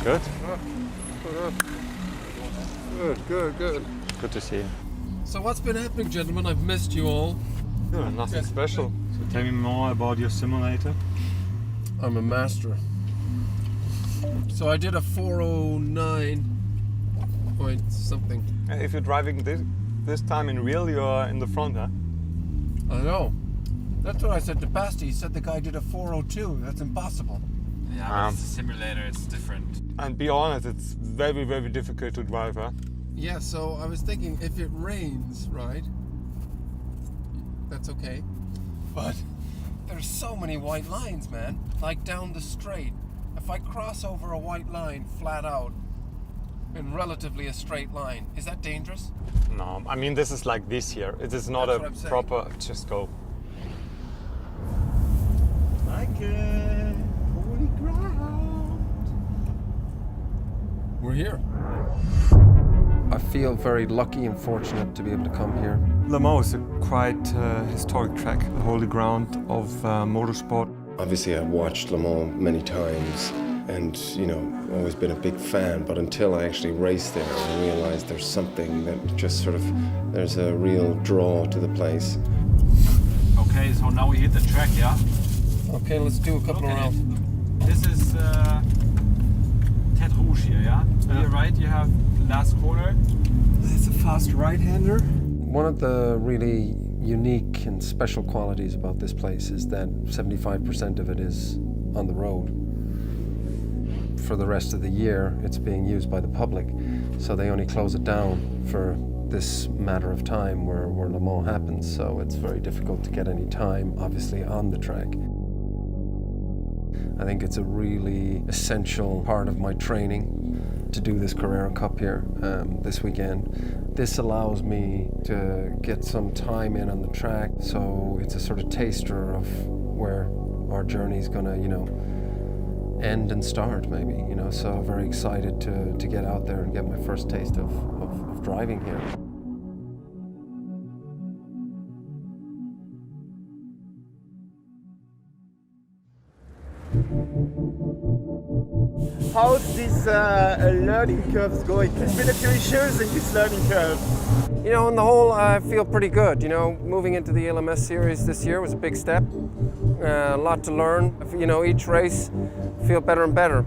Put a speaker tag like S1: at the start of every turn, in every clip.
S1: Good?
S2: Good.
S1: Good to see you.
S2: So what's been happening, gentlemen? I've missed you all.
S1: No, nothing special.
S3: So tell me more about your simulator.
S2: I'm a master. So I did a 409 point something.
S1: If you're driving this time in real, you're in the front, huh?
S2: I know. That's what I said to Basti. He said the guy did a 402. That's impossible.
S4: Yeah, but it's a simulator, it's different.
S1: And be honest, it's very, very difficult to drive, huh?
S2: Yeah, so I was thinking if it rains, right? That's okay. But there's so many white lines, man. Like down the straight. If I cross over a white line flat out in relatively a straight line, is that dangerous?
S1: No, I mean, this is like this here. It is not
S2: That's
S1: a
S2: what I'm saying.
S1: proper, just go.
S3: Holy ground.
S2: We're here. I feel very lucky and fortunate to be able to come here.
S1: Le Mans is a quite historic track, the holy ground of motorsport.
S5: Obviously, I've watched Le Mans many times and, always been a big fan, but until I actually raced there, I realized there's something that just there's a real draw to the place.
S4: Okay, so now we hit the track, yeah?
S2: Okay, let's do a couple of rounds.
S4: This is Tête Rouge here, yeah? Here, right, you have last corner.
S1: It's a fast right-hander.
S2: One of the really unique and special qualities about this place is that 75% of it is on the road. For the rest of the year, it's being used by the public, so they only close it down for this matter of time where Le Mans happens, so it's very difficult to get any time, obviously, on the track. I think it's a really essential part of my training to do this Carrera Cup here this weekend. This allows me to get some time in on the track, so it's a sort of taster of where our journey's gonna, end and start maybe, so very excited to get out there and get my first taste of driving here.
S6: How's this learning curve going? There's been a few issues in this learning curve.
S2: On the whole, I feel pretty good. Moving into the LMS series this year was a big step. A lot to learn. Each race, feel better and better.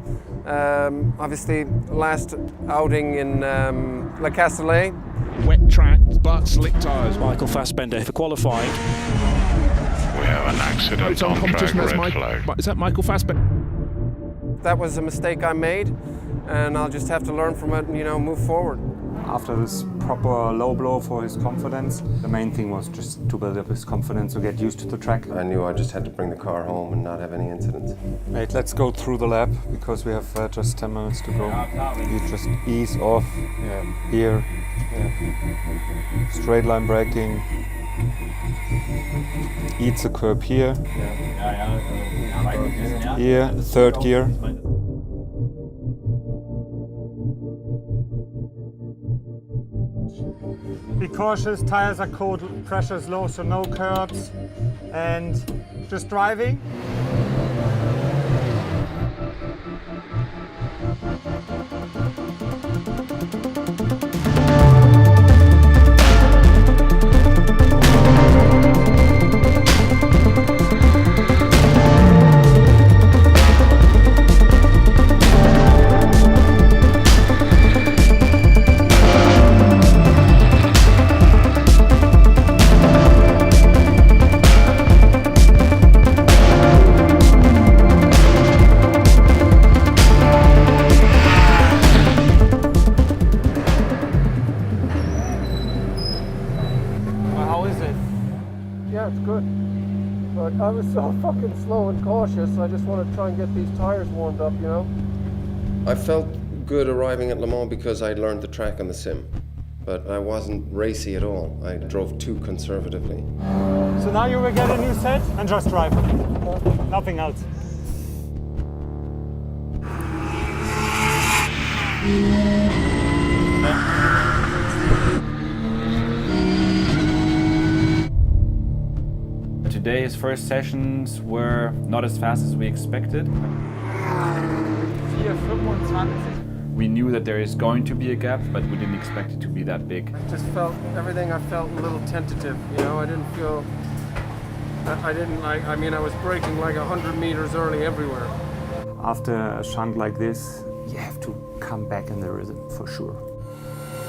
S2: Obviously, last outing in La Castellet.
S7: Wet track, but slick tyres. Michael Fassbender for qualifying.
S8: We have an accident on track, red flag.
S7: Is that Michael Fassbender?
S2: That was a mistake I made, and I'll just have to learn from it and, move forward.
S1: After this proper low blow for his confidence, the main thing was just to build up his confidence, to get used to the track.
S2: I knew I just had to bring the car home and not have any incidents.
S1: Mate, let's go through the lap, because we have just 10 minutes to go. You just ease off here. Straight line braking. Eats the curb here. Here, third gear. Be cautious, tires are cold, pressure is low, so no curbs. And just driving.
S2: Yeah, it's good. But I was so fucking slow and cautious, I just want to try and get these tires warmed up, I felt good arriving at Le Mans because I learned the track on the sim. But I wasn't racy at all. I drove too conservatively.
S1: So now you will get a new set and just drive. Nothing else.
S4: Today's first sessions were not as fast as we expected.
S2: 4, 5
S4: We knew that there is going to be a gap, but we didn't expect it to be that big.
S2: I just felt everything. I felt a little tentative. You know, I didn't feel. I didn't like. I mean, I was braking like 100 meters early everywhere.
S1: After a shunt like this, you have to come back in the rhythm for sure.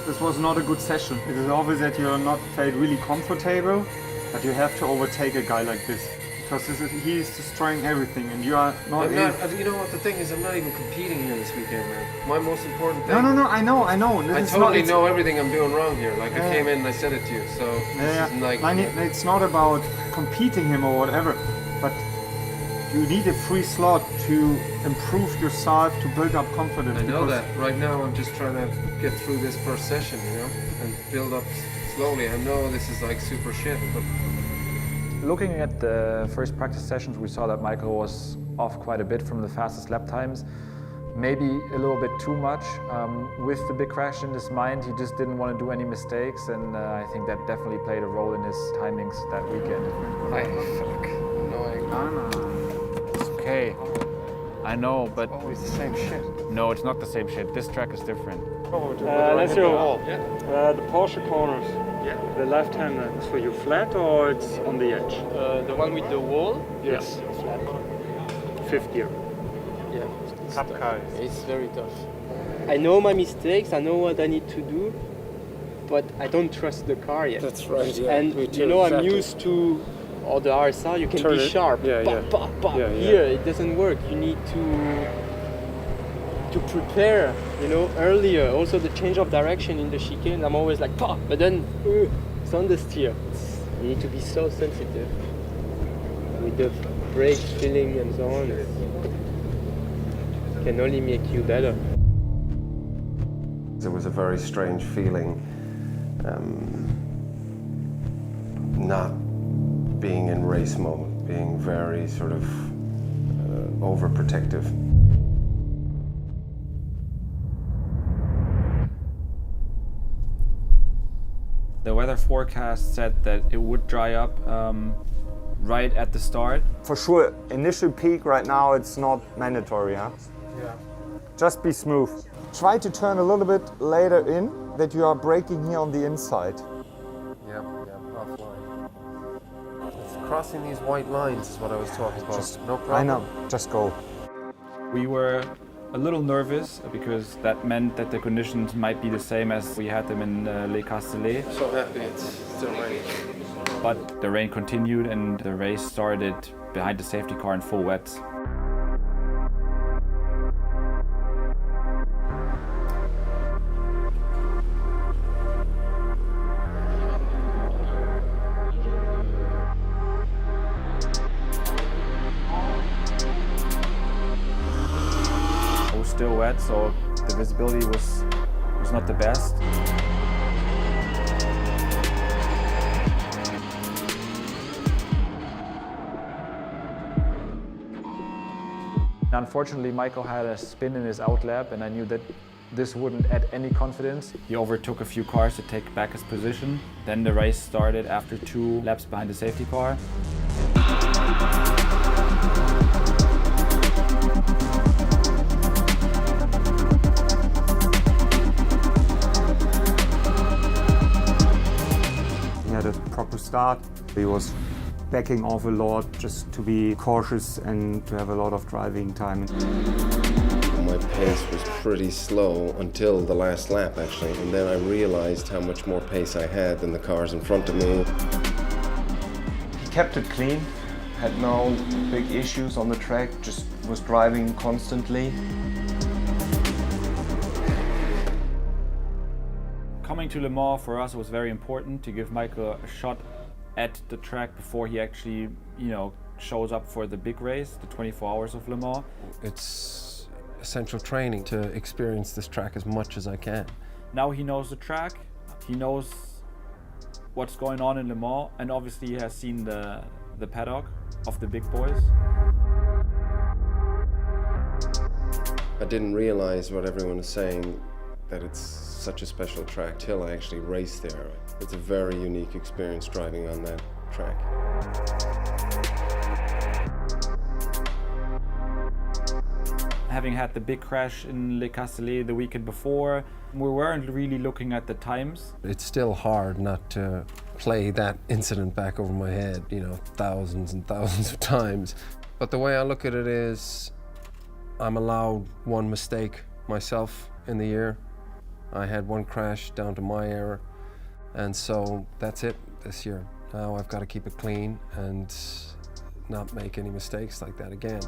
S3: This was not a good session. It is obvious that you are not felt really comfortable, but you have to overtake a guy like this. Because he is destroying everything and you are not
S2: You know what the thing is? I'm not even competing here this weekend, man. My most important thing.
S3: No, I know.
S2: I totally know everything I'm doing wrong here. Like I came in and I said it to you. So this is like.
S3: It's not about competing him or whatever, but you need a free slot to improve yourself, to build up confidence.
S2: I know that. Right now I'm just trying to get through this first session, you know, and build up slowly. I know this is like super shit, but.
S9: Looking at the first practice sessions, we saw that Michael was off quite a bit from the fastest lap times. Maybe a little bit too much. With the big crash in his mind, he just didn't want to do any mistakes, and I think that definitely played a role in his timings that weekend.
S2: Fuck. Annoying.
S9: It's okay. I know, but
S2: Always the same shit.
S9: no, it's not the same shit. This track is different.
S3: Let's go. The Porsche corners.
S6: Yeah.
S3: The left hand is for you flat or it's on the edge?
S6: The one with the wall?
S3: Yes.
S6: Flat.
S3: Fifth gear.
S6: Yeah.
S3: Cup car.
S6: It's very tough. I know my mistakes, I know what I need to do, but I don't trust the car yet.
S2: That's right. Yeah.
S6: And you know, I'm used to, or the RSR, you can
S3: Turn
S6: be
S3: it.
S6: sharp.
S3: Yeah,
S6: Bah,
S3: yeah.
S6: bah, bah.
S3: Yeah, yeah.
S6: Here, it doesn't work. You need to prepare, you know, earlier. Also, the change of direction in the chicane, I'm always like, pah, but then it's on the steer. You need to be so sensitive with the brake feeling and so on. It can only make you better.
S5: It was a very strange feeling, not being in race mode, being very sort of overprotective.
S9: The weather forecast said that it would dry up right at the start.
S1: For sure, initial peak right now, it's not mandatory, huh?
S2: Yeah.
S1: Just be smooth. Try to turn a little bit later in, that you are braking here on the inside.
S2: Yeah, offline. It's crossing these white lines is what I was talking about. No problem.
S1: I know, just go.
S9: We were a little nervous because that meant that the conditions might be the same as we had them in Les Castellets.
S2: So happy it's still raining.
S9: But the rain continued and the race started behind the safety car in full wets. It was still wet, so the visibility was not the best. Unfortunately, Michael had a spin in his outlap, and I knew that this wouldn't add any confidence. He overtook a few cars to take back his position. Then the race started after 2 laps behind the safety car.
S1: He had a proper start. He was backing off a lot just to be cautious and to have a lot of driving time.
S5: My pace was pretty slow until the last lap, actually, and then I realized how much more pace I had than the cars in front of me.
S10: He kept it clean, had no big issues on the track, just was driving constantly.
S9: Coming to Le Mans for us was very important to give Michael a shot at the track before he actually, shows up for the big race, the 24 hours of Le Mans.
S2: It's essential training to experience this track as much as I can.
S9: Now he knows the track, he knows what's going on in Le Mans, and obviously he has seen the paddock of the big boys.
S5: I didn't realize what everyone was saying, that it's such a special track till I actually raced there. It's a very unique experience driving on that track.
S9: having had the big crash in Le Castellet the weekend before, we weren't really looking at the times.
S2: It's still hard not to play that incident back over my head, you know, thousands and thousands of times. But the way I look at it is, I'm allowed one mistake myself in the year. I had one crash down to my error, and so that's it this year. Now I've got to keep it clean and not make any mistakes like that again.